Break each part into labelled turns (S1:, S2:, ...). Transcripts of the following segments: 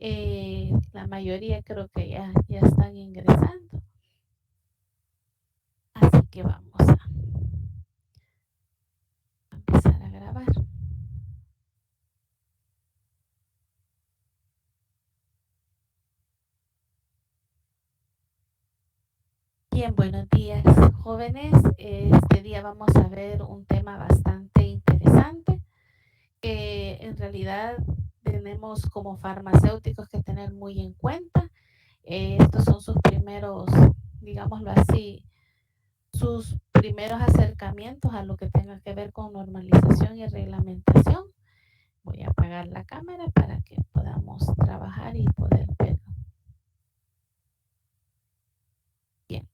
S1: La mayoría creo que ya están ingresando. Así que vamos a empezar a grabar. Bien, buenos días, jóvenes. Este día vamos a ver un tema bastante interesante que en realidad tenemos como farmacéuticos que tener muy en cuenta. Estos son sus primeros, digámoslo así, sus primeros acercamientos a lo que tenga que ver con normalización y reglamentación. Voy a apagar la cámara para que podamos trabajar y poder ver bien.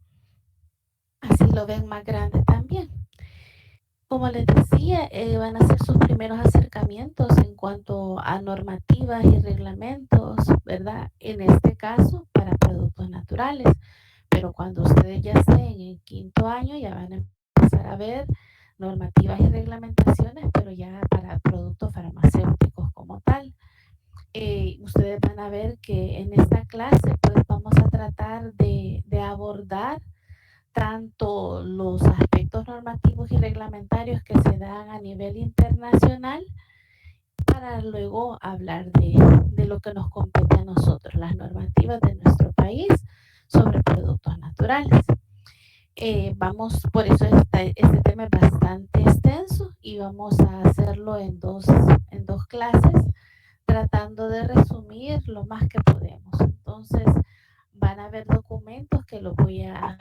S1: Así lo ven más grande también. Como les decía, van a ser sus primeros acercamientos en cuanto a normativas y reglamentos, ¿verdad? En este caso, para productos naturales. Pero cuando ustedes ya estén en quinto año, ya van a empezar a ver normativas y reglamentaciones, pero ya para productos farmacéuticos como tal. Ustedes van a ver que en esta clase pues vamos a tratar de abordar tanto los aspectos normativos y reglamentarios que se dan a nivel internacional para luego hablar de lo que nos compete a nosotros, las normativas de nuestro país sobre productos naturales. Por eso este tema es bastante extenso y vamos a hacerlo en dos clases, tratando de resumir lo más que podemos. Entonces, van a haber documentos que los voy a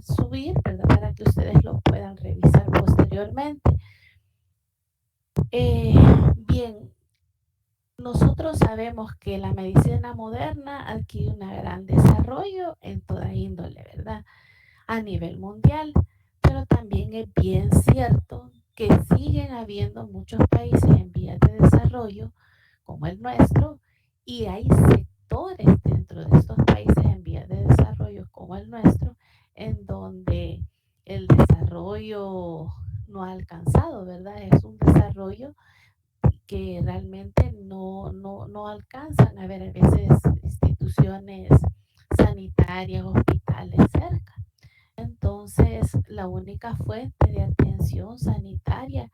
S1: subir, ¿verdad? Para que ustedes lo puedan revisar posteriormente. Eh, Bien, nosotros sabemos que la medicina moderna adquiere un gran desarrollo en toda índole, ¿verdad? A nivel mundial, pero también es bien cierto que siguen habiendo muchos países en vías de desarrollo como el nuestro y hay sectores dentro de estos países en vías de desarrollo como el nuestro en donde el desarrollo no ha alcanzado, ¿verdad? Es un desarrollo que realmente no alcanzan a ver a veces instituciones sanitarias, hospitales cerca. Entonces, la única fuente de atención sanitaria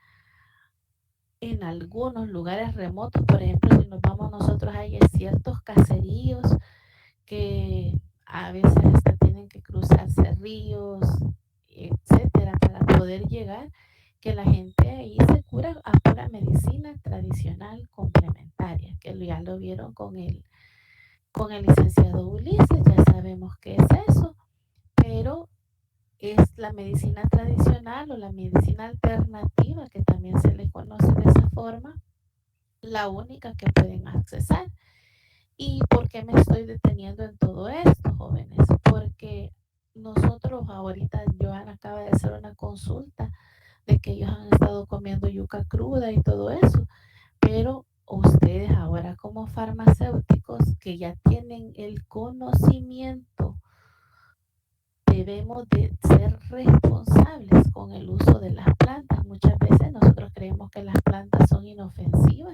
S1: en algunos lugares remotos, por ejemplo, si nos vamos nosotros, hay ciertos caseríos que a veces hasta tienen que cruzarse ríos, etcétera, para poder llegar, que la gente ahí se cura a pura medicina tradicional complementaria, que ya lo vieron con el licenciado Ulises, ya sabemos qué es eso, pero es la medicina tradicional o la medicina alternativa, que también se le conoce de esa forma, la única que pueden accesar. ¿Y por qué me estoy deteniendo en todo esto, jóvenes? Porque nosotros ahorita, Joana acaba de hacer una consulta de que ellos han estado comiendo yuca cruda y todo eso, pero ustedes ahora como farmacéuticos que ya tienen el conocimiento, debemos de ser responsables con el uso de las plantas. Muchas veces nosotros creemos que las plantas son inofensivas,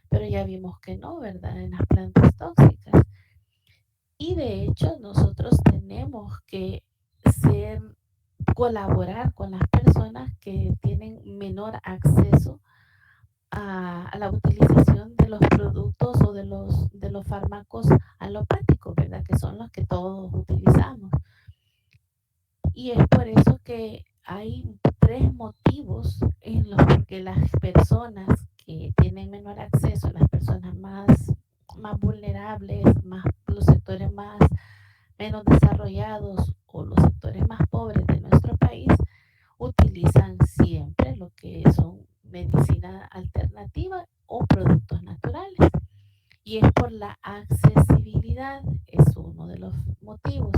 S1: pero ya vimos que no, ¿verdad? En las plantas tóxicas. Y de hecho nosotros tenemos que ser, colaborar con las personas que tienen menor acceso a la utilización de los productos o de los fármacos alopáticos, ¿verdad? Que son los que todos utilizamos. Y es por eso que hay tres motivos en los que las personas que tienen menor acceso, las personas más vulnerables, los sectores más menos desarrollados o los sectores más pobres de nuestro país, utilizan siempre lo que son medicina alternativa o productos naturales. Y es por la accesibilidad, es uno de los motivos.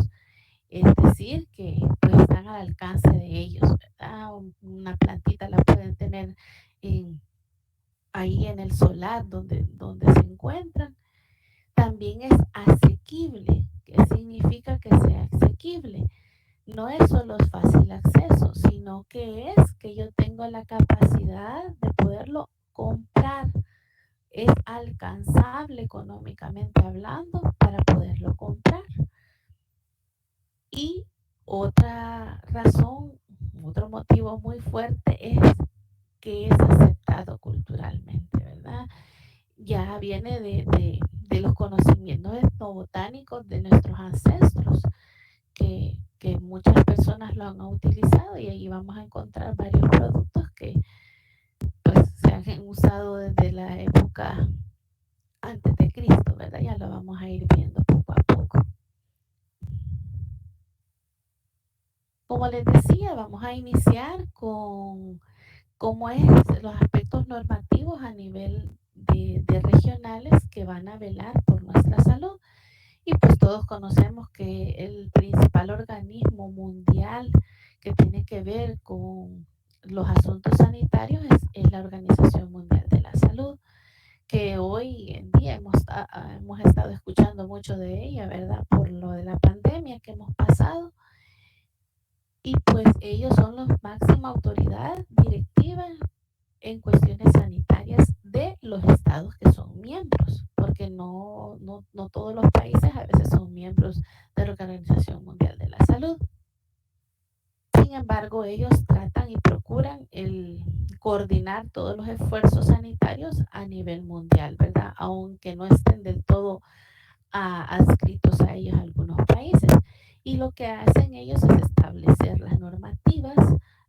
S1: Es decir, que pues están al alcance de ellos, ¿verdad? Una plantita la pueden tener en, ahí en el solar donde se encuentran. También es asequible. ¿Qué significa que sea asequible? No es solo fácil acceso, sino que es que yo tengo la capacidad de poderlo comprar es alcanzable económicamente hablando para poderlo comprar. Y otra razón, otro motivo muy fuerte es que es aceptado culturalmente, ¿verdad? Ya viene de los conocimientos etnobotánicos de nuestros ancestros, que muchas personas lo han utilizado y ahí vamos a encontrar varios productos que pues se han usado desde la época antes de Cristo, ¿verdad? Ya lo vamos a ir viendo poco a poco. Como les decía, vamos a iniciar con cómo es los aspectos normativos a nivel de regionales que van a velar por nuestra salud. Y pues todos conocemos que el principal organismo mundial que tiene que ver con los asuntos sanitarios es la Organización Mundial de la Salud, que hoy en día hemos estado escuchando mucho de ella, ¿verdad? Por lo de la pandemia que hemos pasado. Y pues ellos son la máxima autoridad directiva en cuestiones sanitarias de los estados que son miembros, porque no todos los países a veces son miembros de la Organización Mundial de la Salud. Sin embargo, ellos tratan y procuran el coordinar todos los esfuerzos sanitarios a nivel mundial, ¿verdad? Aunque no estén del todo adscritos a ellos algunos países. Y lo que hacen ellos es establecer las normativas,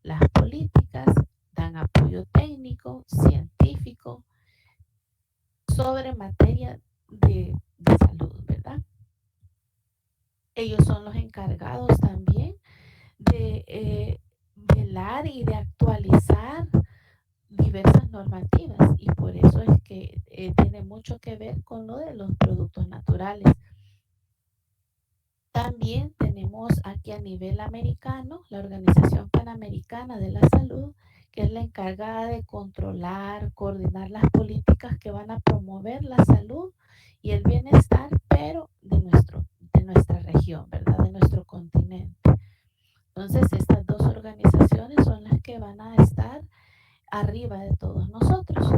S1: las políticas, dan apoyo técnico, científico, sobre materia de salud, ¿verdad? Ellos son los encargados también de velar y de actualizar diversas normativas y por eso es que tiene mucho que ver con lo de los productos naturales. También tenemos aquí a nivel americano la Organización Panamericana de la Salud, que es la encargada de controlar, coordinar las políticas que van a promover la salud y el bienestar, pero de nuestra región, ¿verdad? De nuestro continente. Entonces, estas dos organizaciones son las que van a estar arriba de todos nosotros.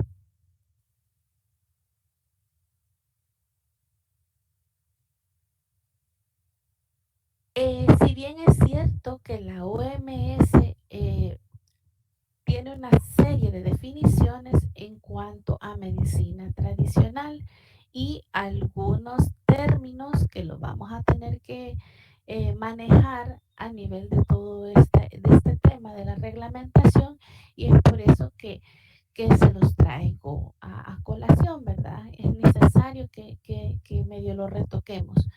S1: Si bien es cierto que la OMS tiene una serie de definiciones en cuanto a medicina tradicional y algunos términos que lo vamos a tener que manejar a nivel de todo este tema de la reglamentación y es por eso que se los traigo a colación, ¿verdad? Es necesario que medio lo retoquemos.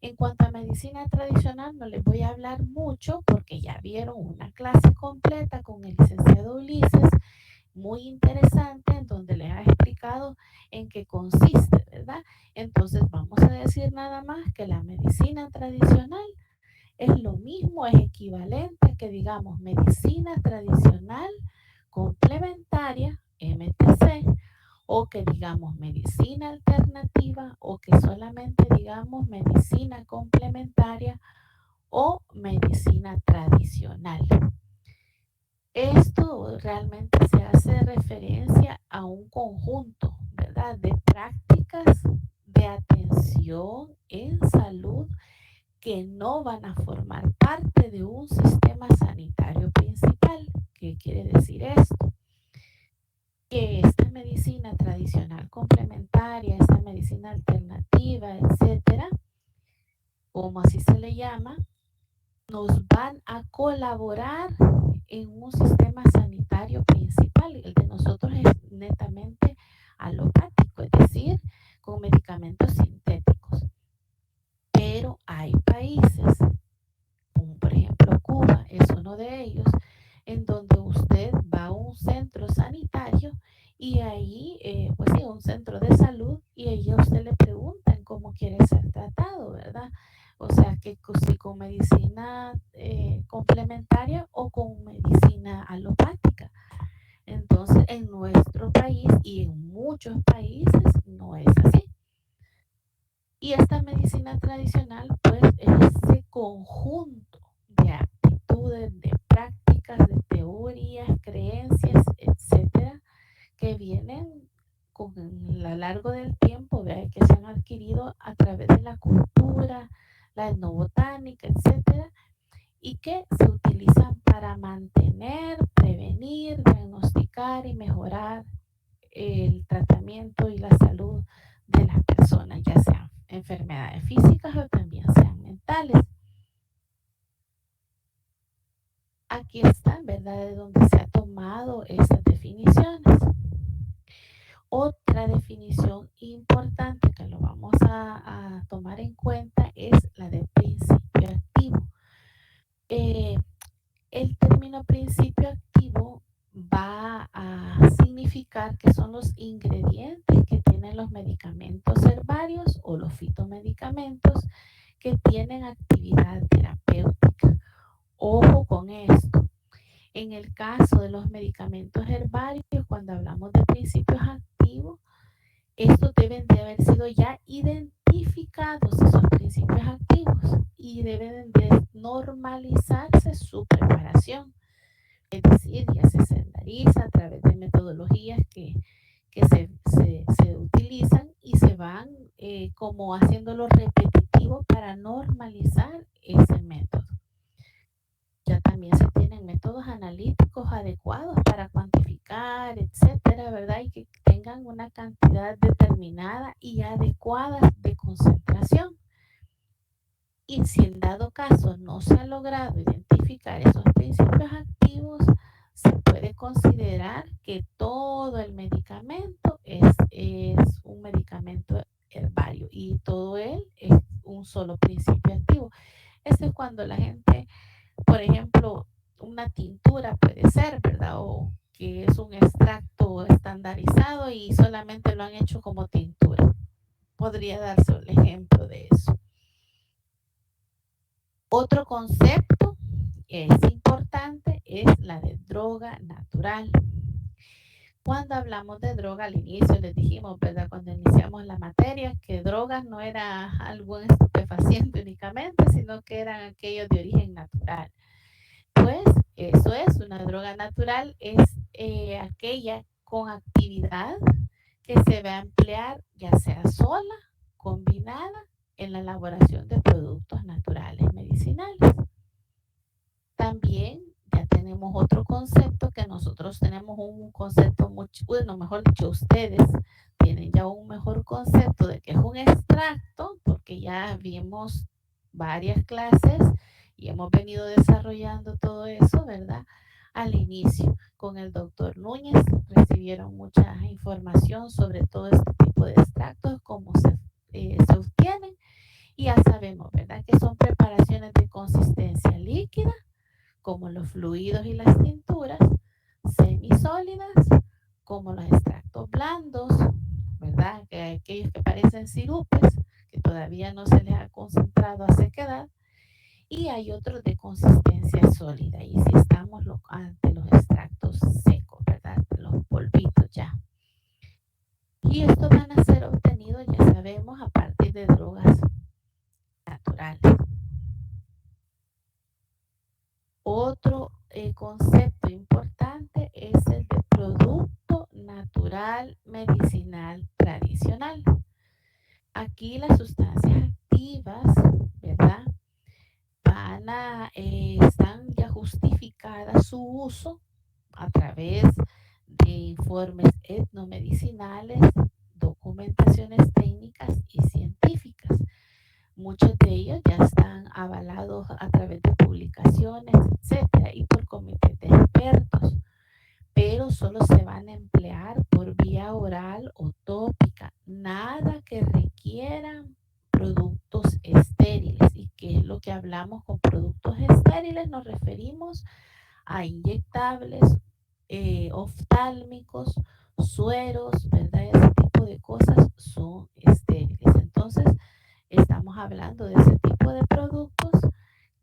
S1: En cuanto a medicina tradicional, no les voy a hablar mucho porque ya vieron una clase completa con el licenciado Ulises, muy interesante, en donde les ha explicado en qué consiste, ¿verdad? Entonces vamos a decir nada más que la medicina tradicional es lo mismo, es equivalente que digamos medicina tradicional complementaria, MTC, o que digamos medicina alternativa, o que solamente digamos medicina complementaria o medicina tradicional. Esto realmente se hace referencia a un conjunto, ¿verdad?, de prácticas de atención en salud que no van a formar parte de un sistema sanitario principal. ¿Qué quiere decir esto? Que esta medicina tradicional complementaria, esta medicina alternativa, etcétera, como así se le llama, nos van a colaborar en un sistema sanitario principal. El de nosotros es netamente alopático, es decir, con medicamentos sintéticos. Pero hay países, como por ejemplo Cuba, es uno de ellos, en donde usted va a un centro sanitario y ahí, pues sí, un centro de salud y ahí a usted le preguntan cómo quiere ser tratado, ¿verdad? O sea, que si con medicina complementaria o con medicina alopática. Entonces, en nuestro país y en muchos países no es así. Y esta medicina tradicional, pues, es ese conjunto de actitudes, de prácticas, de teorías, creencias, etcétera, que vienen con a lo largo del tiempo, ¿verdad? Que se han adquirido a través de la cultura, la etnobotánica, etcétera, y que se utilizan para mantener, prevenir, diagnosticar y mejorar el tratamiento y la salud de las personas, ya sean enfermedades físicas o también sean mentales. Aquí están, ¿verdad?, de donde se ha tomado esas definiciones. Otra definición importante que lo vamos a tomar en cuenta es la de principio activo. Eh, el término principio activo va a significar que son los ingredientes que tienen los medicamentos herbarios o los fitomedicamentos que tienen actividad terapéutica. Ojo con esto. En el caso de los medicamentos herbarios, cuando hablamos de principios activos, estos deben de haber sido ya identificados, esos principios activos, y deben de normalizarse su preparación. Es decir, ya se estandariza a través de metodologías que se utilizan y se van como haciéndolo repetitivo para normalizar ese método. Ya también se tienen métodos analíticos adecuados para cuantificar, etcétera, ¿verdad? Y que tengan una cantidad determinada y adecuada de concentración. Y si en dado caso no se ha logrado identificar esos principios activos, se puede considerar que todo el medicamento es un medicamento herbario y todo él es un solo principio activo. Eso es cuando la gente, por ejemplo, una tintura puede ser, ¿verdad? O que es un extracto estandarizado y solamente lo han hecho como tintura. Podría darse el ejemplo de eso. Otro concepto es importante es la de droga natural. Cuando hablamos de droga al inicio les dijimos, ¿verdad? Cuando iniciamos la materia, que drogas no era algún estupefaciente únicamente, sino que eran aquellos de origen natural. Pues eso es, una droga natural es aquella con actividad que se va a emplear ya sea sola, combinada en la elaboración de productos naturales medicinales. También ya tenemos otro concepto que nosotros tenemos un concepto mucho, bueno, mejor dicho, ustedes tienen ya un mejor concepto de que es un extracto, porque ya vimos varias clases y hemos venido desarrollando todo eso, ¿verdad? Al inicio, con el doctor Núñez, recibieron mucha información sobre todo este tipo de extractos, cómo se obtienen, y ya sabemos, ¿verdad? Que son preparaciones de consistencia líquida, como los fluidos y las tinturas, semisólidas, como los extractos blandos, ¿verdad? Que aquellos que parecen sirupes, que todavía no se les ha concentrado a sequedad, y hay otros de consistencia sólida, y si estamos ante los extractos secos, ¿verdad? Los polvitos ya. Y estos van a ser obtenidos, ya sabemos, a partir de drogas naturales. Otro concepto importante es el de producto natural medicinal tradicional. Aquí las sustancias activas, ¿verdad? Están ya justificadas su uso a través de informes etnomedicinales, documentaciones técnicas y científicas. Muchos de ellos ya están avalados a través de publicaciones, etcétera, y por comités de expertos, pero solo se van a emplear por vía oral o tópica, nada que requieran productos estériles. ¿Y qué es lo que hablamos con productos estériles? Nos referimos a inyectables, oftálmicos, sueros, ¿verdad? Ese tipo de cosas son estériles. Entonces, estamos hablando de ese tipo de productos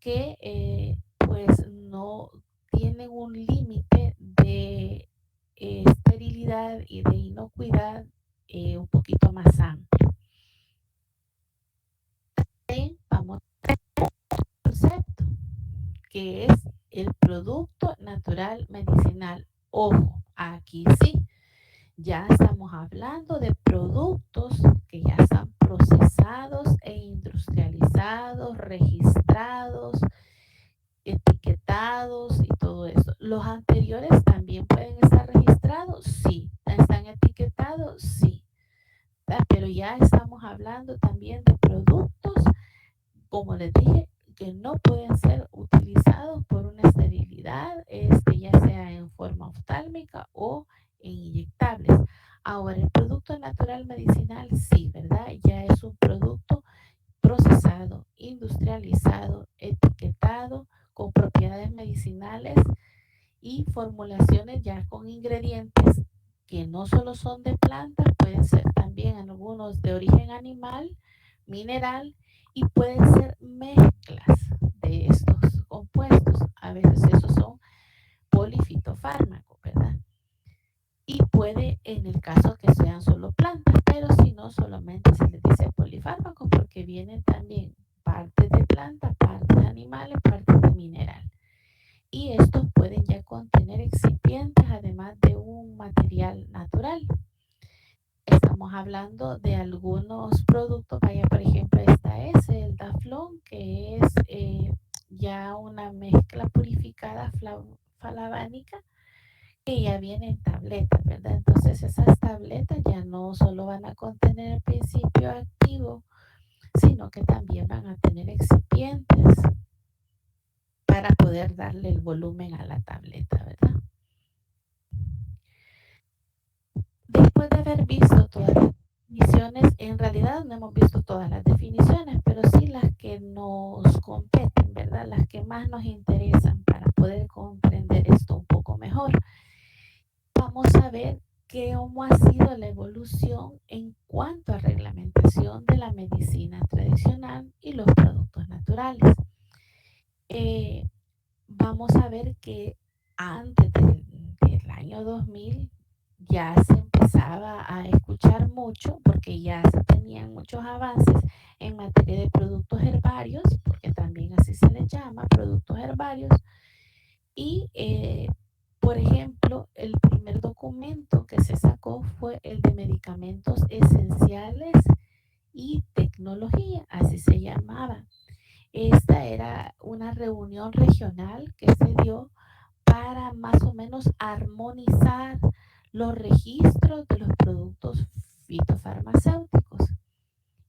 S1: que pues no tienen un límite de esterilidad y de inocuidad un poquito más amplio. Vamos al concepto, que es el producto natural medicinal. Ojo, aquí sí, Ya estamos hablando de productos que ya están procesados e industrializados, registrados, etiquetados y todo eso. Los anteriores también pueden estar registrados, sí. ¿Están etiquetados? Sí. Pero ya estamos hablando también de productos, como les dije, que no pueden ser utilizados por una esterilidad, ya sea en forma oftálmica o en inyectables. Ahora, el producto natural medicinal, sí, ¿verdad? Ya es un producto procesado, industrializado, etiquetado, con propiedades medicinales y formulaciones ya con ingredientes que no solo son de plantas, pueden ser también algunos de origen animal, mineral y pueden ser mezclas de estos compuestos. A veces esos son polifitofármacos, ¿verdad? Y puede, en el caso que sean solo plantas, pero si no, solamente se les dice polifármacos porque vienen también partes de planta, partes de animales, partes de mineral. Y estos pueden ya contener excipientes además de un material natural. Estamos hablando de algunos productos, vaya por ejemplo esta es el Daflón, que es ya una mezcla purificada flavánica que ya viene en tabletas, ¿verdad? Entonces esas tabletas ya no solo van a contener el principio activo, sino que también van a tener excipientes para poder darle el volumen a la tableta, ¿verdad? Después de haber visto todas las definiciones, en realidad no hemos visto todas las definiciones, pero sí las que nos competen, ¿verdad? Las que más nos interesan para poder comprender esto un poco mejor. Vamos a ver cómo ha sido la evolución en cuanto a reglamentación de la medicina tradicional y los productos naturales. Eh, Vamos a ver que antes del año 2000 ya se empezaba a escuchar mucho porque ya se tenían muchos avances en materia de productos herbarios, porque también así se les llama, productos herbarios. Y, por ejemplo, el primer documento que se sacó fue el de medicamentos esenciales y tecnología, así se llamaba. Esta era una reunión regional que se dio para más o menos armonizar los registros de los productos fitofarmacéuticos.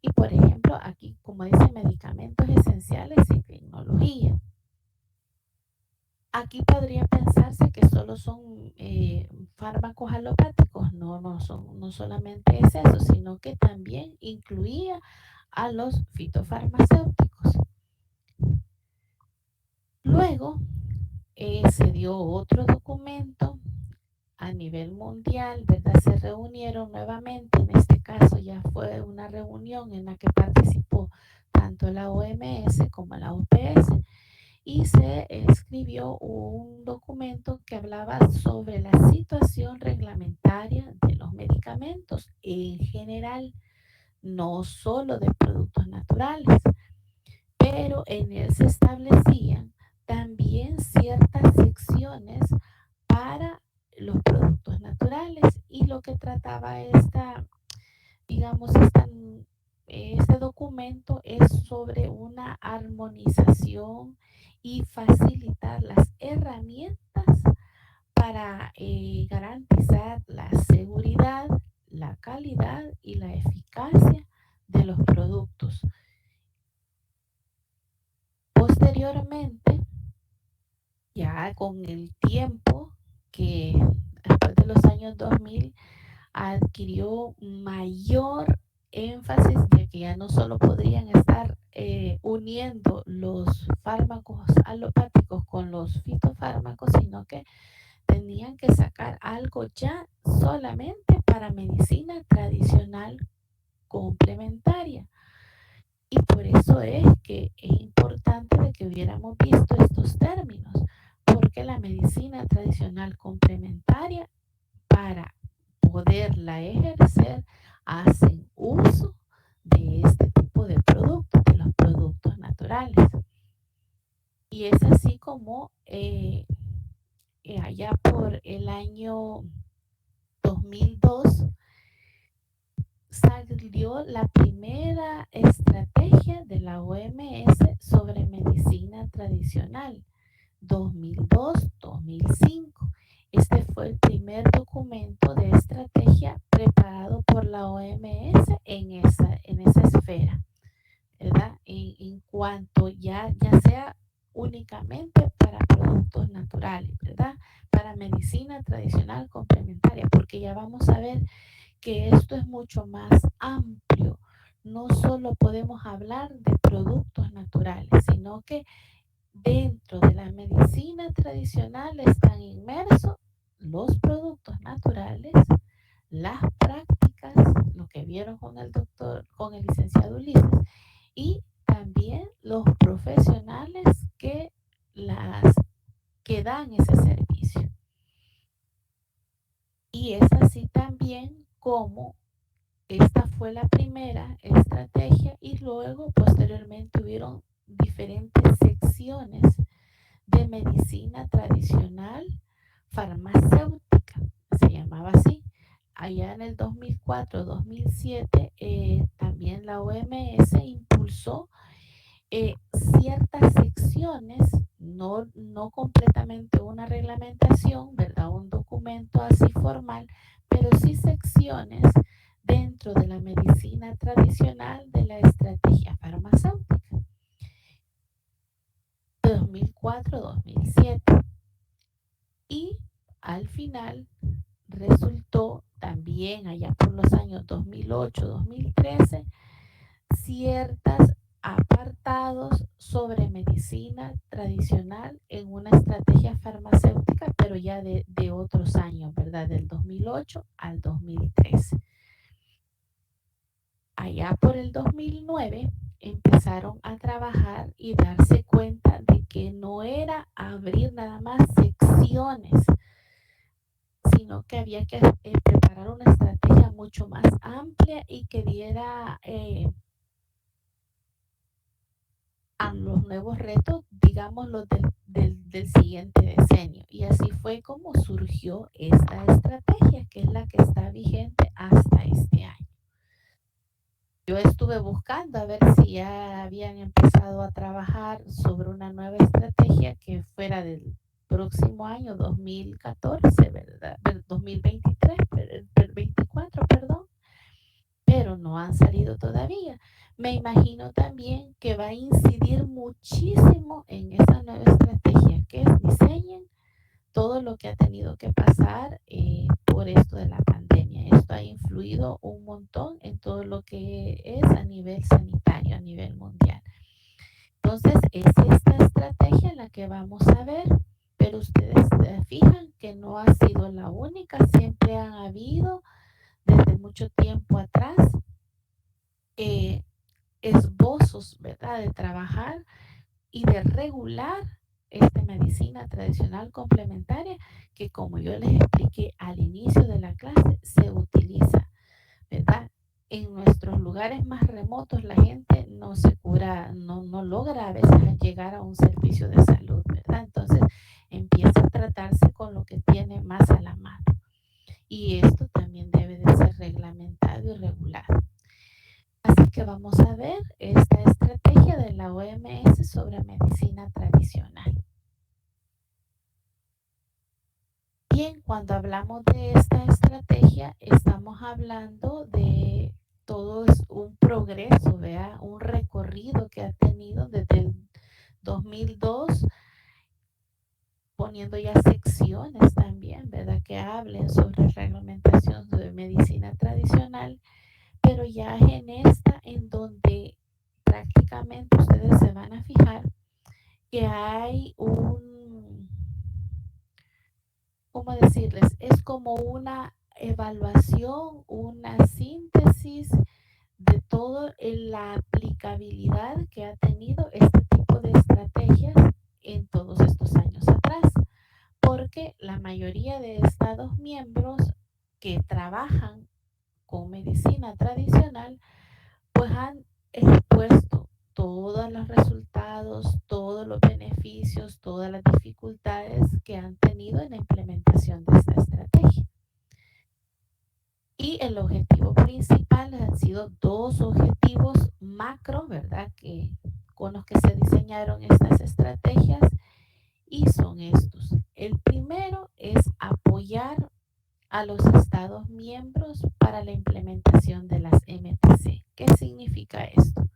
S1: Y por ejemplo, aquí, como dice, medicamentos esenciales y tecnología. Aquí podría pensarse que solo son fármacos alopáticos. No, no solamente es eso, sino que también incluía a los fitofarmacéuticos. Luego se dio otro documento a nivel mundial, ¿verdad? Se reunieron nuevamente, en este caso ya fue una reunión en la que participó tanto la OMS como la OPS y se escribió un documento que hablaba sobre la situación reglamentaria de los medicamentos en general, no solo de productos naturales, pero en él se establecían también ciertas secciones para los productos naturales y lo que trataba digamos, este documento es sobre una armonización y facilitar las herramientas para garantizar la seguridad, la calidad y la eficacia de los productos. Posteriormente, ya con el tiempo que después de los años 2000 adquirió mayor énfasis de que ya no solo podrían estar uniendo los fármacos alopáticos con los fitofármacos, sino que tenían que sacar algo ya solamente para medicina tradicional complementaria. Y por eso es que es importante de que hubiéramos visto estos términos, porque la medicina tradicional complementaria para poderla ejercer hacen uso de este tipo de productos, de los productos naturales. Y es así como allá por el año 2002 salió la primera estrategia de la OMS sobre medicina tradicional, 2002-2005. Este fue el primer documento de estrategia preparado por la OMS en esa esfera, ¿verdad? En cuanto ya sea únicamente para productos naturales, ¿verdad? Para medicina tradicional complementaria, porque ya vamos a ver que esto es mucho más amplio. No solo podemos hablar de productos naturales, sino que dentro de la medicina tradicional están inmersos los productos naturales, las prácticas, lo que vieron con el doctor, con el licenciado Ulises, y también los profesionales las que dan ese servicio. Y es así también como esta fue la primera estrategia y luego posteriormente hubieron diferentes secciones de medicina tradicional farmacéutica, se llamaba así. Allá en el 2004-2007 también la OMS impulsó ciertas secciones, no completamente una reglamentación, ¿verdad? Un documento así formal, pero sí secciones dentro de la medicina tradicional de la estrategia farmacéutica 2004-2007. Y al final resultó también allá por los años 2008-2013 ciertos apartados sobre medicina tradicional en una estrategia farmacéutica, pero ya de otros años, ¿verdad? Del 2008 al 2013. Allá por el 2009 empezaron a trabajar y darse cuenta de que no era abrir nada más secciones, sino que había que preparar una estrategia mucho más amplia y que diera a los nuevos retos, digamos, los del siguiente decenio. Y así fue como surgió esta estrategia, que es la que está vigente hasta este año. Yo estuve buscando a ver si ya habían empezado a trabajar sobre una nueva estrategia que fuera del próximo año 2014, ¿verdad? 2023, 24, perdón, pero no han salido todavía. Me imagino también que va a incidir muchísimo en esa nueva estrategia que diseñen todo lo que ha tenido que pasar por esto de la pandemia. Esto ha influido un montón en todo lo que es a nivel sanitario, a nivel mundial. Entonces, es esta estrategia la que vamos a ver, pero ustedes se fijan que no ha sido la única, siempre han habido desde mucho tiempo atrás esbozos, ¿verdad?, de trabajar y de regular esta medicina tradicional complementaria que, como yo les expliqué al inicio de la clase, se utiliza, ¿verdad? En nuestros lugares más remotos la gente no se cura, no logra a veces llegar a un servicio de salud, ¿verdad? Entonces empieza a tratarse con lo que tiene más a la mano. Y esto también debe de ser reglamentado y regulado. Así que vamos a ver esta estrategia de la OMS sobre medicina tradicional. Bien, cuando hablamos de esta estrategia, estamos hablando de todo un progreso, ¿verdad? Un recorrido que ha tenido desde el 2002, poniendo ya secciones también, ¿verdad? Que hablen sobre reglamentación de medicina tradicional, pero ya en esta en donde prácticamente ustedes se van a fijar que hay ¿cómo decirles? Es como una evaluación, una síntesis de toda la aplicabilidad que ha tenido este tipo de estrategias en todos estos años atrás, porque la mayoría de estados miembros que trabajan con medicina tradicional pues han expuesto todos los resultados, todos los beneficios, todas las dificultades que han tenido en la implementación de esta estrategia. macro, ¿verdad? Que con los que se diseñaron estas estrategias y son estos. El primero es apoyar a los Estados miembros para la implementación de las MTC. ¿Qué significa esto?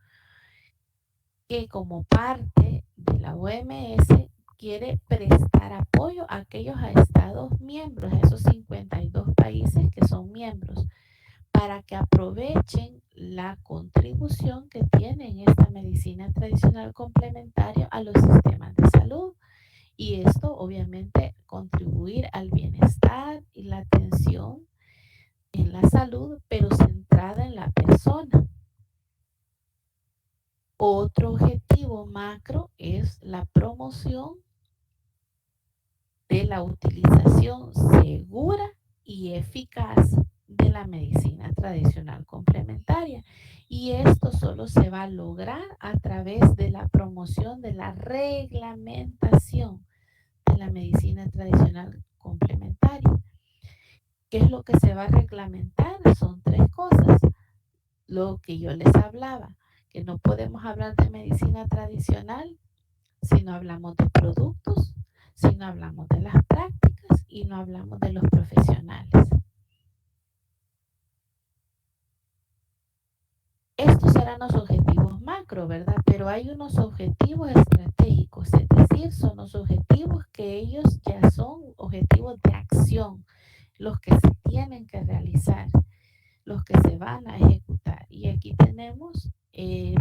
S1: Que como parte de la OMS quiere prestar apoyo a aquellos Estados miembros, a esos 52 países que son miembros, para que aprovechen la contribución que tiene esta medicina tradicional complementaria a los sistemas de salud. Y esto obviamente contribuir al bienestar y la atención en la salud, pero centrada en la persona. Otro objetivo macro es la promoción de la utilización segura y eficaz de la medicina tradicional complementaria. Y esto solo se va a lograr a través de la promoción de la reglamentación de la medicina tradicional complementaria. ¿Qué es lo que se va a reglamentar? Son tres cosas. Lo que yo les hablaba, que no podemos hablar de medicina tradicional si no hablamos de productos, si no hablamos de las prácticas y no hablamos de los profesionales. Estos serán los objetivos macro, ¿verdad? Pero hay unos objetivos estratégicos, es decir, son los objetivos que ellos ya son objetivos de acción, los que se tienen que realizar, los que se van a ejecutar. Y aquí tenemos,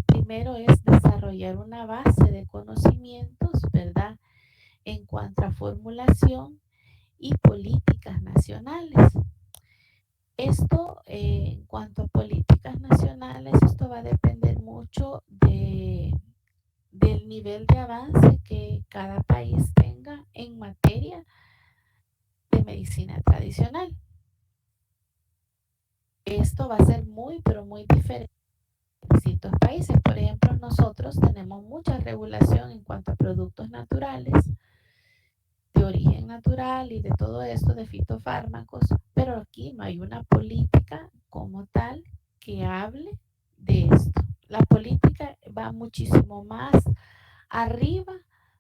S1: primero es desarrollar una base de conocimientos, ¿verdad? En cuanto a formulación y políticas nacionales. Esto, en cuanto a políticas nacionales, esto va a depender mucho del nivel de avance que cada país tenga en materia de medicina tradicional. Esto va a ser muy, pero muy diferente en distintos países. Por ejemplo, nosotros tenemos mucha regulación en cuanto a productos naturales, de origen natural y de todo esto de fitofármacos, pero aquí no hay una política como tal que hable de esto. La política va muchísimo más arriba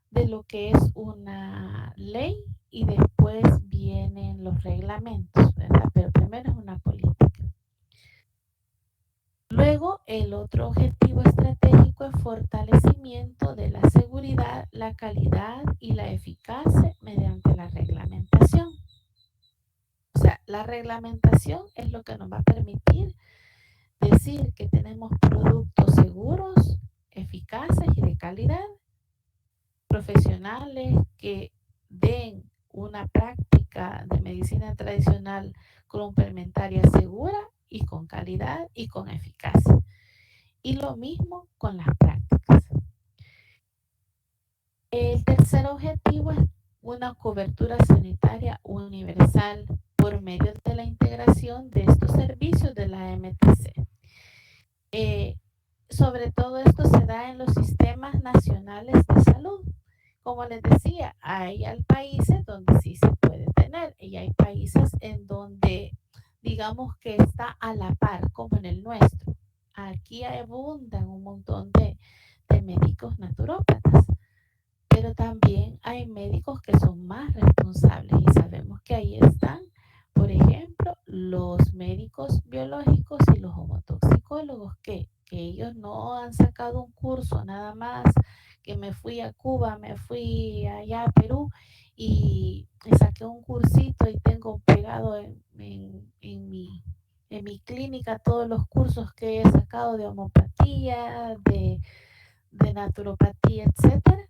S1: de lo que es una ley y después vienen los reglamentos, ¿verdad? Pero primero es una política. Luego, el otro objetivo estratégico es fortalecimiento de la seguridad, la calidad y la eficacia mediante la reglamentación. O sea, la reglamentación es lo que nos va a permitir decir que tenemos productos seguros, eficaces y de calidad, profesionales que den una práctica de medicina tradicional complementaria segura y con calidad y con eficacia. Y lo mismo con las prácticas. El tercer objetivo es una cobertura sanitaria universal por medio de la integración de estos servicios de la MTC. Sobre todo esto se da en los sistemas nacionales de salud. Como les decía, hay países donde sí se puede tener y hay países en donde digamos que está a la par, como en el nuestro. Aquí abundan un montón de médicos naturópatas, pero también hay médicos que son más responsables y sabemos que ahí están, por ejemplo, los médicos biológicos y los homotoxicólogos que ellos no han sacado un curso nada más, que me fui a Cuba, me fui allá a Perú y saqué un cursito y tengo pegado en mi clínica todos los cursos que he sacado de homeopatía, de naturopatía, etcétera,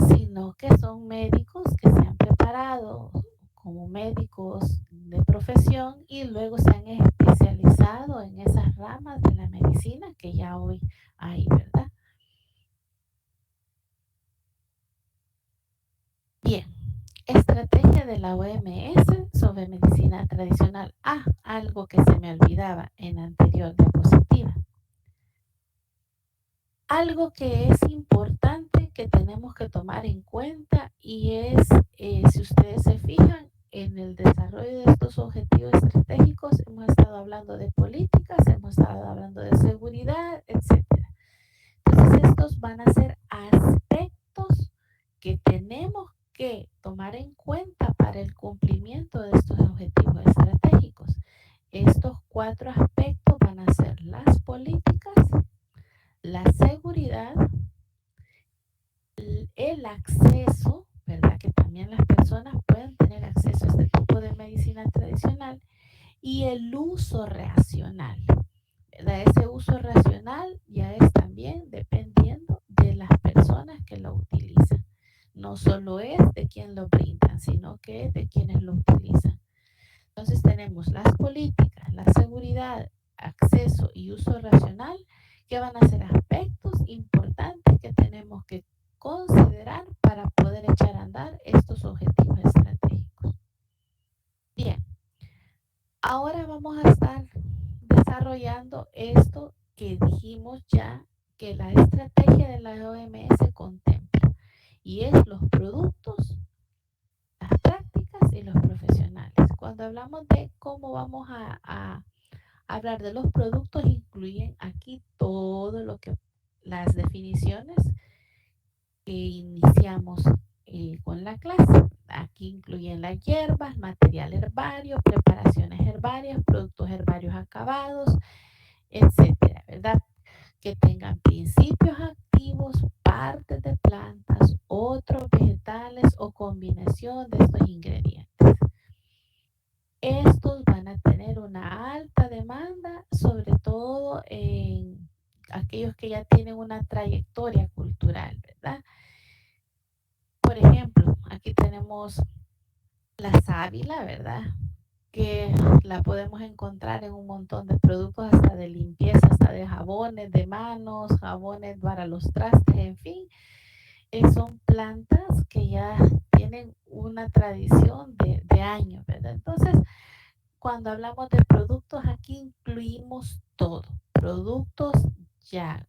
S1: sino que son médicos que se han preparado como médicos de profesión y luego se han especializado en esas ramas de la medicina que ya hoy hay, ¿verdad? Bien, estrategia de la OMS sobre medicina tradicional. Ah, algo que se me olvidaba en la anterior diapositiva. Algo que es importante que tenemos que tomar en cuenta y es, si ustedes se fijan, en el desarrollo de estos objetivos estratégicos hemos estado hablando de políticas, hemos estado hablando de seguridad, etcétera. acceso, ¿verdad? Que también las personas puedan tener acceso a este tipo de medicina tradicional y el uso racional, ¿verdad? Ese uso racional ya es también dependiendo de las personas que lo utilizan. No solo es de quien lo brindan, sino que es de quienes lo utilizan. Entonces tenemos las políticas, la seguridad, acceso y uso racional, que van a ser aspectos importantes que tenemos que considerar para poder echar a andar estos objetivos estratégicos. Bien, ahora vamos a estar desarrollando esto que dijimos ya que la estrategia de la OMS contempla, y es los productos, las prácticas y los profesionales. Cuando hablamos de cómo vamos a hablar de los productos, incluyen aquí todo lo que las definiciones que iniciamos con la clase. Aquí incluyen las hierbas, material herbario, preparaciones herbarias, productos herbarios acabados, etcétera, ¿verdad? Que tengan principios activos, partes de plantas, otros vegetales o combinación de estos ingredientes. Estos van a tener una alta demanda, sobre todo en aquellos que ya tienen una trayectoria cultural, ¿verdad? Por ejemplo, aquí tenemos la sábila, ¿verdad? Que la podemos encontrar en un montón de productos, hasta de limpieza, hasta de jabones de manos, jabones para los trastes, en fin. Son plantas que ya tienen una tradición de años, ¿verdad? Entonces, cuando hablamos de productos, aquí incluimos todo. Productos ya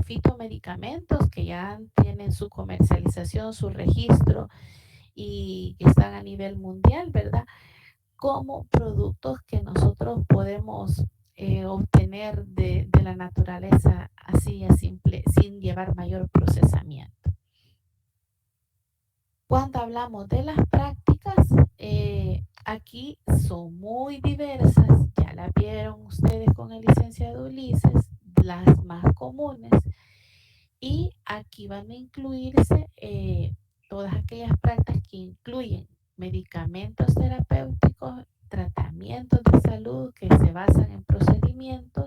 S1: fitomedicamentos que ya tienen su comercialización, su registro y que están a nivel mundial, ¿verdad? Como productos que nosotros podemos obtener de la naturaleza así a simple, sin llevar mayor procesamiento. Cuando hablamos de las prácticas, aquí son muy diversas, ya la vieron ustedes con el licenciado Ulises, las más comunes, y aquí van a incluirse todas aquellas prácticas que incluyen medicamentos terapéuticos, tratamientos de salud que se basan en procedimientos,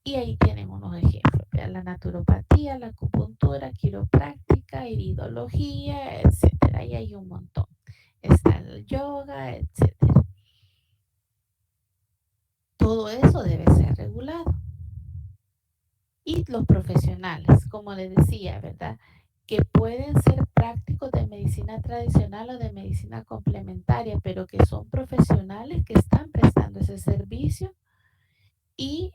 S1: y ahí tienen unos ejemplos: la naturopatía, la acupuntura, quiropráctica, iridología, etcétera. Y hay un montón. Está el yoga, etcétera. Todo eso debe ser regulado. Y los profesionales, como les decía, ¿verdad? Que pueden ser prácticos de medicina tradicional o de medicina complementaria, pero que son profesionales que están prestando ese servicio y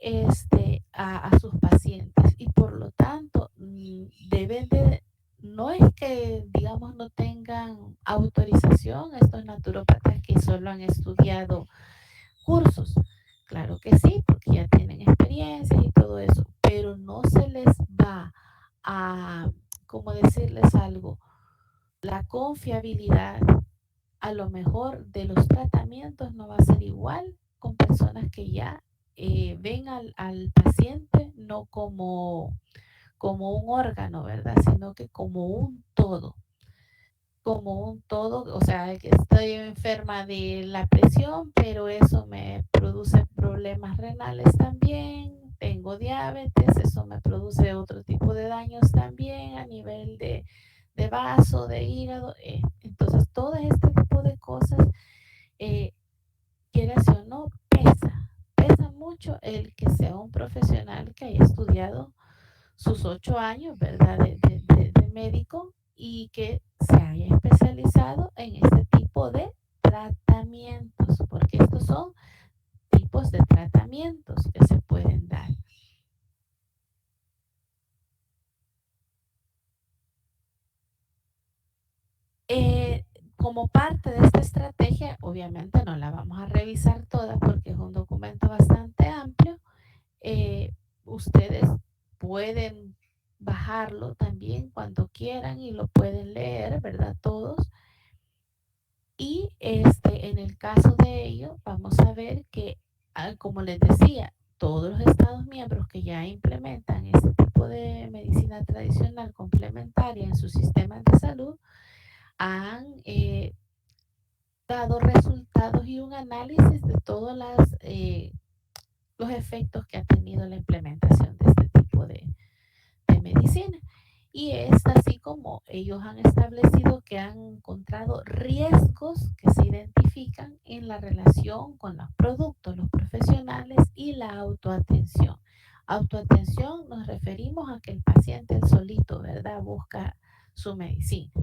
S1: a sus pacientes, y por lo tanto deben de, no es que digamos no tengan autorización estos naturópatas que solo han estudiado cursos. Claro que sí, porque ya tienen experiencias y todo eso, pero no se les va a, como decirles algo, la confiabilidad a lo mejor de los tratamientos no va a ser igual con personas que ya ven al paciente no como un órgano, ¿verdad? Sino que como un todo, o sea, que estoy enferma de la presión, pero eso me produce problemas renales también, tengo diabetes, eso me produce otro tipo de daños también a nivel de vaso, de hígado. Entonces, todo este tipo de cosas, eh, quieras o no, pesa mucho el que sea un profesional que haya estudiado sus 8 años, ¿verdad? De médico, y que se haya especializado en este tipo de tratamientos, porque estos son tipos de tratamientos que se pueden dar. Eh, Como parte de esta estrategia, obviamente no la vamos a revisar toda porque es un documento bastante amplio. Ustedes pueden bajarlo también cuando quieran y lo pueden leer, ¿verdad? Todos. Y en el caso de ello, vamos a ver que, como les decía, todos los estados miembros que ya implementan este tipo de medicina tradicional complementaria en sus sistemas de salud han dado resultados y un análisis de todos los efectos que ha tenido la implementación de este tipo de medicina. Y es así como ellos han establecido que han encontrado riesgos que se identifican en la relación con los productos, los profesionales y la autoatención. Autoatención nos referimos a que el paciente él solito, ¿verdad? Busca su medicina.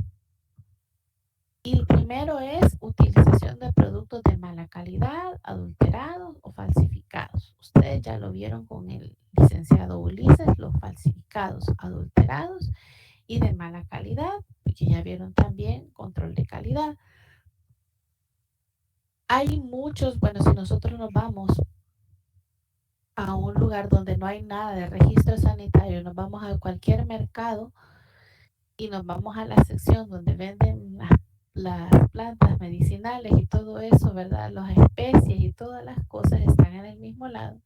S1: Y el primero es utilización de productos de mala calidad, adulterados o falsificados. Ustedes ya lo vieron con el licenciado Ulises, los falsificados, adulterados y de mala calidad, porque ya vieron también control de calidad. Hay muchos, bueno, si nosotros nos vamos a un lugar donde no hay nada de registro sanitario, nos vamos a cualquier mercado y nos vamos a la sección donde venden las plantas medicinales y todo eso, ¿verdad? Las especies y todas las cosas están en el mismo lado.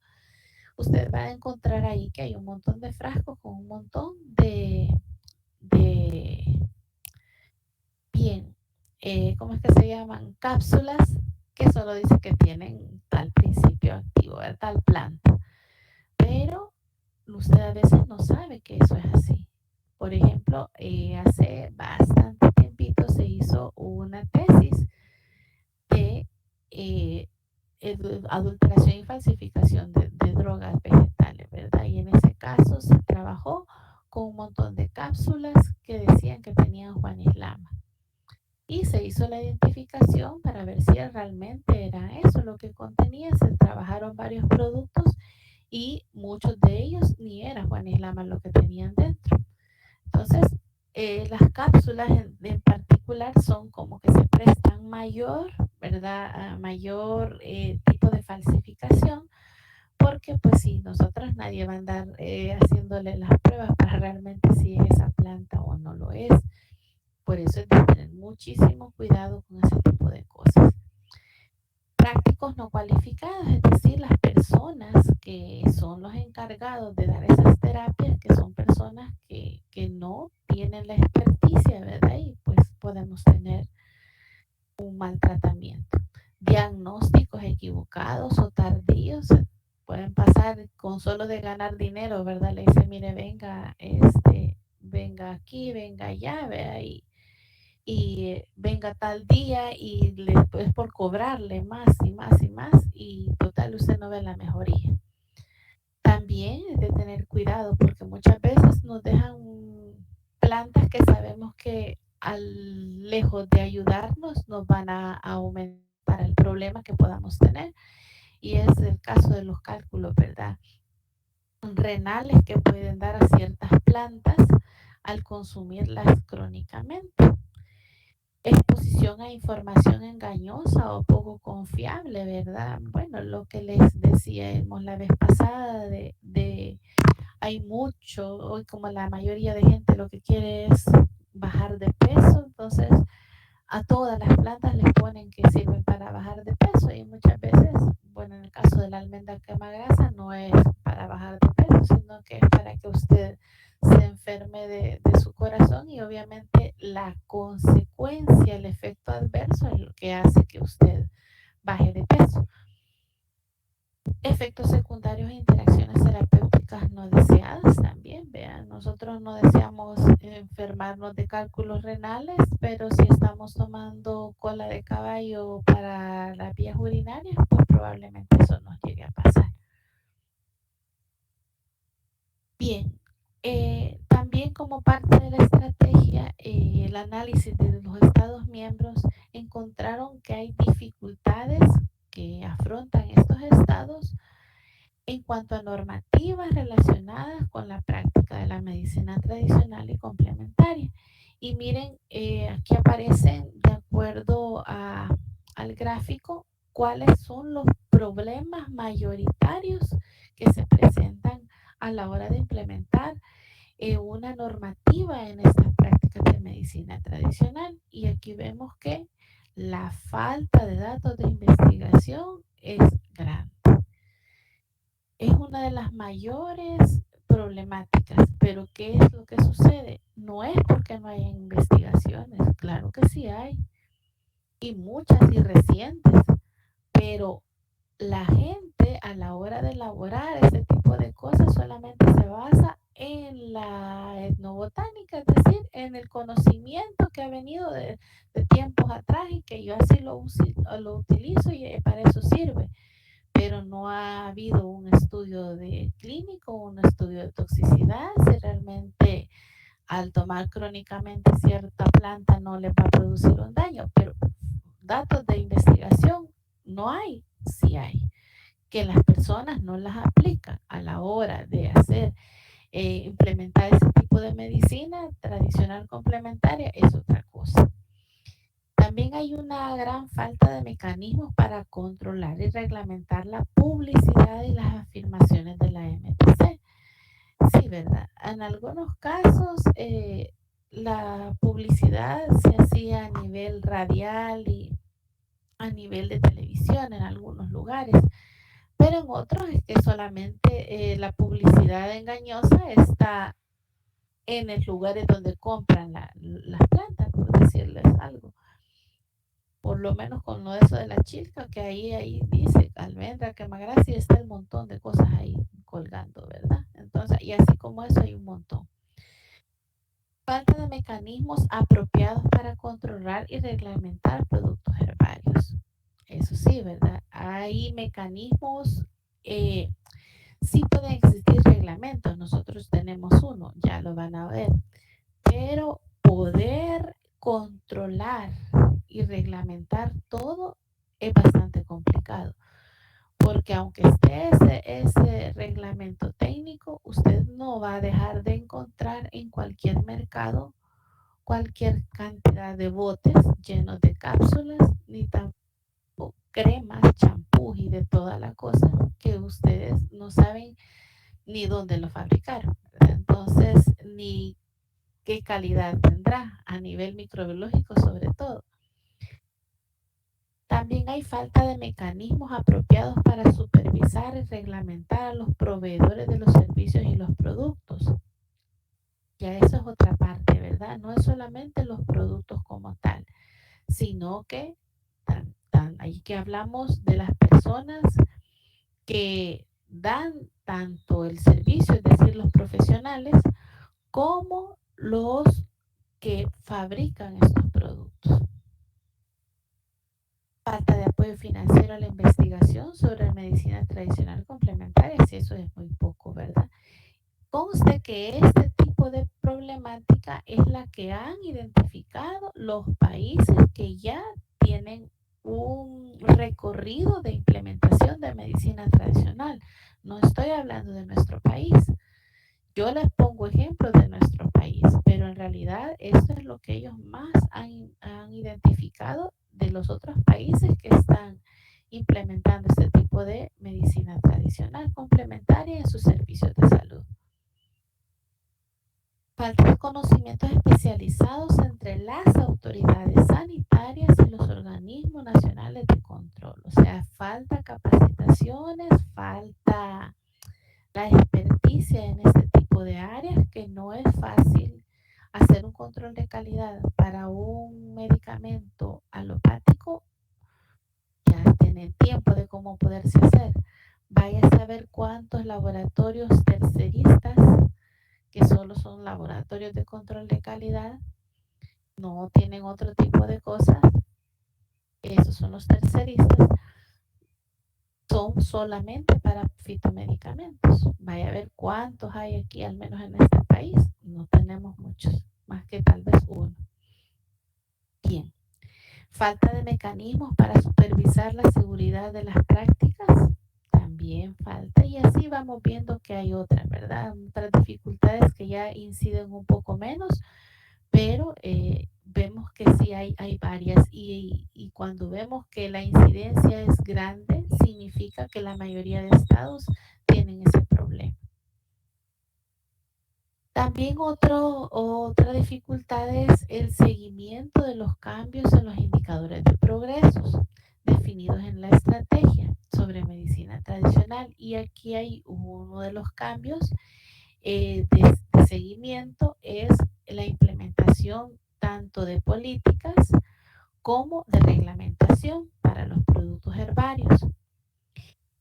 S1: Usted va a encontrar ahí que hay un montón de frascos con un montón de bien, ¿cómo es que se llaman? Cápsulas que solo dice que tienen tal principio activo, tal planta. Pero usted a veces no sabe que eso es así. Por ejemplo, hace bastante tiempito se hizo una tesis de eh, adulteración y falsificación de drogas vegetales, ¿verdad? Y en ese caso se trabajó con un montón de cápsulas que decían que tenían Juanislama. Y se hizo la identificación para ver si realmente era eso lo que contenía. Se trabajaron varios productos y muchos de ellos ni era Juanislama lo que tenían dentro. Entonces, las cápsulas en particular son como que se prestan mayor, ¿verdad? A mayor tipo de falsificación, porque pues si nosotros nadie va a andar haciéndole las pruebas para realmente si es esa planta o no lo es. Por eso es de tener muchísimo cuidado con ese tipo de cosas. Prácticos no cualificados, es decir, las personas que son los encargados de dar esas terapias, que son personas que no tienen la experticia, ¿verdad? Y pues podemos tener un mal tratamiento. Diagnósticos equivocados o tardíos pueden pasar con solo de ganar dinero, ¿verdad? Le dice, mire, venga, venga aquí, venga allá, vea, y venga tal día y es por cobrarle más y más y más y total usted no ve la mejoría. También es de tener cuidado porque muchas veces nos dejan plantas que sabemos que al lejos de ayudarnos nos van a aumentar el problema que podamos tener y es el caso de los cálculos, ¿verdad? Renales que pueden dar a ciertas plantas al consumirlas crónicamente. Exposición a información engañosa o poco confiable, ¿verdad? Bueno, lo que les decíamos la vez pasada hay mucho, hoy como la mayoría de gente lo que quiere es bajar de peso, entonces a todas las plantas les ponen que sirven para bajar de peso y muchas veces, bueno, en el caso de la almendra quemagrasa no es para bajar de peso, sino que es para que usted se enferme de su corazón y obviamente la consecuencia, el efecto adverso es lo que hace que usted baje de peso. Efectos secundarios e interacciones terapéuticas no deseadas también, vean, nosotros no deseamos enfermarnos de cálculos renales, pero si estamos tomando cola de caballo para las vías urinarias, pues probablemente eso nos llegue a pasar. Bien, también como parte de la estrategia, el análisis de los Estados miembros encontraron que hay dificultades que afrontan estos estados en cuanto a normativas relacionadas con la práctica de la medicina tradicional y complementaria. Y miren, aquí aparecen de acuerdo al gráfico cuáles son los problemas mayoritarios que se presentan a la hora de implementar una normativa en estas prácticas de medicina tradicional. Y aquí vemos que la falta de datos de investigación es grande. es una de las mayores problemáticas, pero ¿qué es lo que sucede? No es porque no haya investigaciones, claro que sí hay, y muchas y recientes, pero la gente a la hora de elaborar ese tipo de cosas solamente se basa en la etnobotánica, es decir, en el conocimiento que ha venido de tiempos atrás y que yo así lo utilizo y para eso sirve, pero no ha habido un estudio de clínico, un estudio de toxicidad, si realmente al tomar crónicamente cierta planta no le va a producir un daño, pero datos de investigación no hay, sí hay, que las personas no las aplican a la hora de hacer, implementar ese tipo de medicina tradicional complementaria es otra cosa. También hay una gran falta de mecanismos para controlar y reglamentar la publicidad y las afirmaciones de la MPC. Sí, ¿verdad? En algunos casos la publicidad se hacía a nivel radial y a nivel de televisión en algunos lugares, pero en otros es que solamente la publicidad engañosa está en los lugares donde compran las plantas, por decirles algo. Por lo menos con lo eso de la chilca, que ahí dice almendra, quemagracia, está el montón de cosas ahí colgando, ¿verdad? Entonces, y así como eso hay un montón. Falta de mecanismos apropiados para controlar y reglamentar productos herbarios. Eso sí, ¿verdad? Hay mecanismos, eh, sí pueden existir reglamentos, nosotros tenemos uno, ya lo van a ver, pero poder controlar y reglamentar todo es bastante complicado, porque aunque esté ese reglamento técnico, usted no va a dejar de encontrar en cualquier mercado cualquier cantidad de botes llenos de cápsulas, ni tampoco cremas, champús y de toda la cosa que ustedes no saben ni dónde lo fabricaron, ¿verdad? Entonces, ni qué calidad tendrá a nivel microbiológico sobre todo. También hay falta de mecanismos apropiados para supervisar y reglamentar a los proveedores de los servicios y los productos. Ya eso es otra parte, ¿verdad? No es solamente los productos como tal, sino que ahí que hablamos de las personas que dan tanto el servicio, es decir, los profesionales, como los que fabrican estos productos. Falta de apoyo financiero a la investigación sobre la medicina tradicional complementaria, si eso es muy poco, ¿verdad? Conste que este tipo de problemática es la que han identificado los países que ya tienen un recorrido de implementación de medicina tradicional. No estoy hablando de nuestro país. Yo les pongo ejemplos de nuestro país, pero en realidad esto es lo que ellos más han identificado de los otros países que están implementando este tipo de medicina tradicional complementaria en sus servicios de salud. Falta de conocimientos especializados entre las autoridades sanitarias y los organismos nacionales de control. O sea, falta capacitaciones, falta la experticia en este tipo de áreas, que no es fácil hacer un control de calidad para un medicamento alopático. Ya tienen tiempo de cómo poderse hacer. Vaya a saber cuántos laboratorios terceristas, que solo son laboratorios de control de calidad, no tienen otro tipo de cosas. Esos son los terceristas, son solamente para fitomedicamentos. Vaya a ver cuántos hay aquí, al menos en este país. No tenemos muchos, más que tal vez uno. Bien. Falta de mecanismos para supervisar la seguridad de las prácticas. También falta. Y así vamos viendo que hay otras, ¿verdad? Otras dificultades que ya inciden un poco menos, pero vemos que sí hay varias y cuando vemos que la incidencia es grande, significa que la mayoría de estados tienen ese problema. También otra dificultad es el seguimiento de los cambios en los indicadores de progresos. definidos en la estrategia sobre medicina tradicional. Y aquí hay uno de los cambios de seguimiento, es la implementación tanto de políticas como de reglamentación para los productos herbarios.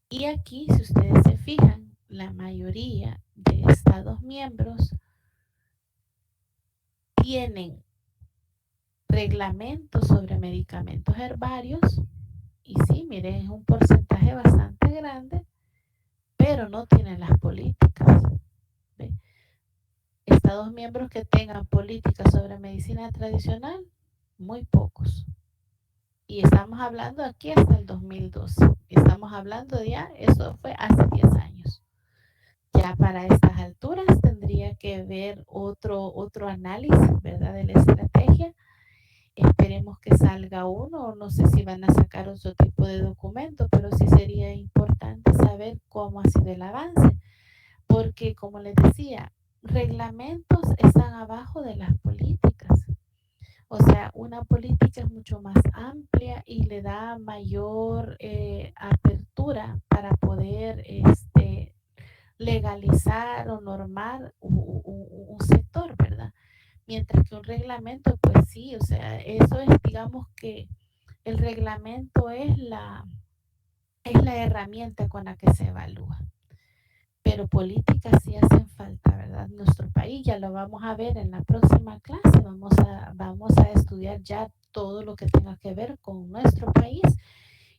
S1: Y aquí, si ustedes se fijan, la mayoría de Estados miembros tienen reglamentos sobre medicamentos herbarios. Y sí, miren, es un porcentaje bastante grande, pero no tienen las políticas. ¿Ve? Estados miembros que tengan políticas sobre medicina tradicional, muy pocos. Y estamos hablando aquí hasta el 2012. Estamos hablando de ya, eso fue hace 10 años. Ya para estas alturas tendría que ver otro análisis, ¿verdad? De la estrategia. Esperemos que salga uno, no sé si van a sacar otro tipo de documento, pero sí sería importante saber cómo ha sido el avance, porque como les decía, reglamentos están abajo de las políticas. O sea, una política es mucho más amplia y le da mayor apertura para poder legalizar o normar un sector, ¿verdad? Mientras que un reglamento, pues sí, o sea, eso es, digamos que el reglamento es la herramienta con la que se evalúa. Pero políticas sí hacen falta, ¿verdad? Nuestro país, ya lo vamos a ver en la próxima clase, vamos a estudiar ya todo lo que tenga que ver con nuestro país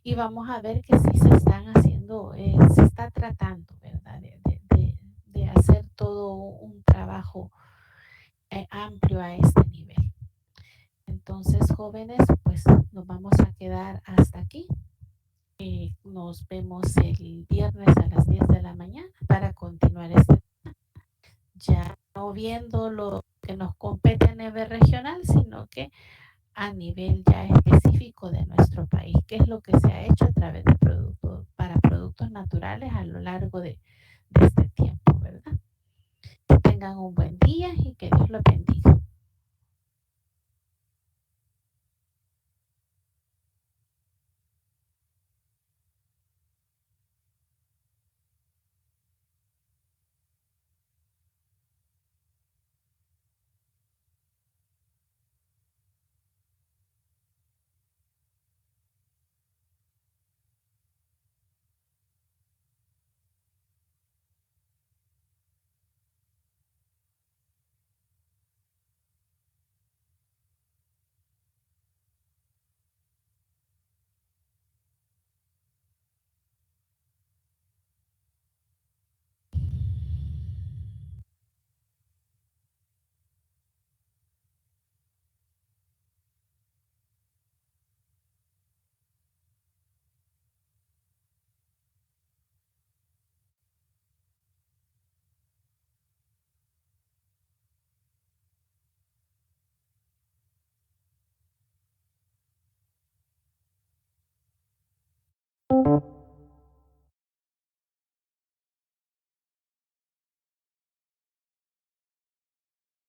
S1: y vamos a ver que sí se están haciendo, se está tratando, ¿verdad? De hacer todo un trabajo amplio a este nivel. Entonces, jóvenes, pues nos vamos a quedar hasta aquí. Nos vemos el viernes a las 10 de la mañana para continuar este, ya no viendo lo que nos compete a nivel regional, sino que a nivel ya específico de nuestro país, qué es lo que se ha hecho a través de productos, para productos naturales a lo largo de este tiempo, ¿verdad? Que tengan un buen día y que Dios los bendiga.